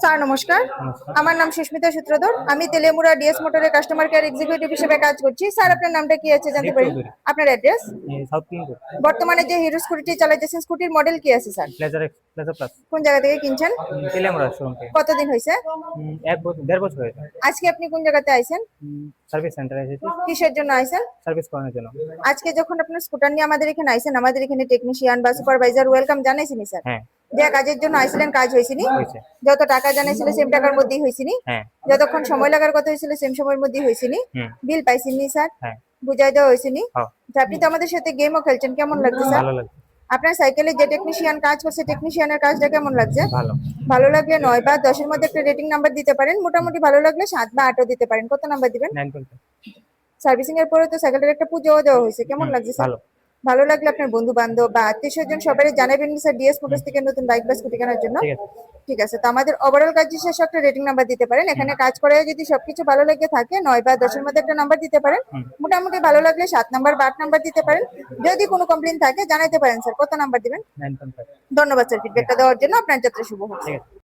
Sir নমস্কার। নমস্কার। আমার নাম সুস্মিতা সূত্রধর। আমি তেলেমুরা ডিএস মোটরের কাস্টমার কেয়ার এক্সিকিউটিভ হিসেবে কাজ করছি। স্যার আপনার নামটা কি আছে জানতে দেব পারি? চৌধুরী। আপনার অ্যাড্রেস? সাউথ কিংকোট। বর্তমানে যে হিরো স্কুটিটি চালাইতেছেন স্কুটির মডেল কি আছে স্যার? Pleasure plus. কোন জায়গা থেকে কিনছেন? তেলিয়ামুড়া শোরুম থেকে। কতদিন হয়েছে? 1.5 বছর হয়েছে। আজকে আপনি কোন জায়গাতে আইছেন? সার্ভিস সেন্টারে এসেছি কিসের জন্য আইছেন? সার্ভিস করানোর জন্য। আজকে যখন আপনার স্কুটার নিয়ে আমাদের এখানে আইছেন, আমাদের এখানে টেকনিশিয়ান বা সুপারভাইজার ওয়েলকাম জানাইছিনি স্যার? হ্যাঁ, যে কাজের জন্য আইছিলেন কাজ হয়েছিনি? হয়েছে। যত টাকা জানাইছিল সেম টাকার মধ্যেই হয়েছিনি? হ্যাঁ। যতক্ষণ সময় লাগার কথা হয়েছিল সেম সময়ের মধ্যেই হয়েছিনি? হুম। বিল পাইছেননি স্যার? হ্যাঁ। বুঝাই দেওয়া হয়েছেনি? হ্যাঁ, আপনি তো আমাদের সাথে গেমও খেলছেন, কেমন লাগছে স্যার? ভালো লাগছে। আপনার সাইকেলে যে টেকনিশিয়ান কাজ করছে টেকনিশিয়ানের কাজটা কেমন লাগছে? ভালো। ভালো লাগলে 9 বা 10 এর মধ্যে একটা রেটিং নাম্বার দিতে পারেন, মোটামুটি ভালো লাগলে 7 বা 8ও দিতে পারেন। কত নাম্বার দিবেন? 9.5। সার্ভিসিং এর পরে তো সাইকেলের একটা পুজোও দেওয়া হয়েছে, কেমন লাগছে স্যার? ভালো। ভালো লাগলে আপনার বন্ধু বান্ধব বা আত্মীয় স্বজন সবাই জানাবেন স্যার ডিএস মোটরস থেকে নতুন বাইক বা স্কুটি কেনার জন্য। ঠিক আছে। ঠিক আছে, তো আমাদের ওভারঅল কাজ শেষে একটা রেটিং নাম্বার দিতে পারেন। এখানে কাজ করে যদি সবকিছু ভালো লেগে থাকে 9 বা 10 এর মধ্যে একটা নাম্বার দিতে পারেন, মোটামুটি ভালো লাগলে 7 নাম্বার বা 8 নাম্বার দিতে পারেন। যদি কোনো কমপ্লেইন থাকে জানাতে পারেন স্যার। কত নাম্বার দিবেন? 9.5। ধন্যবাদ স্যার ফিডব্যাকটা দেওয়ার জন্য। আপনার যাত্রা শুভ হোক। ঠিক আছে।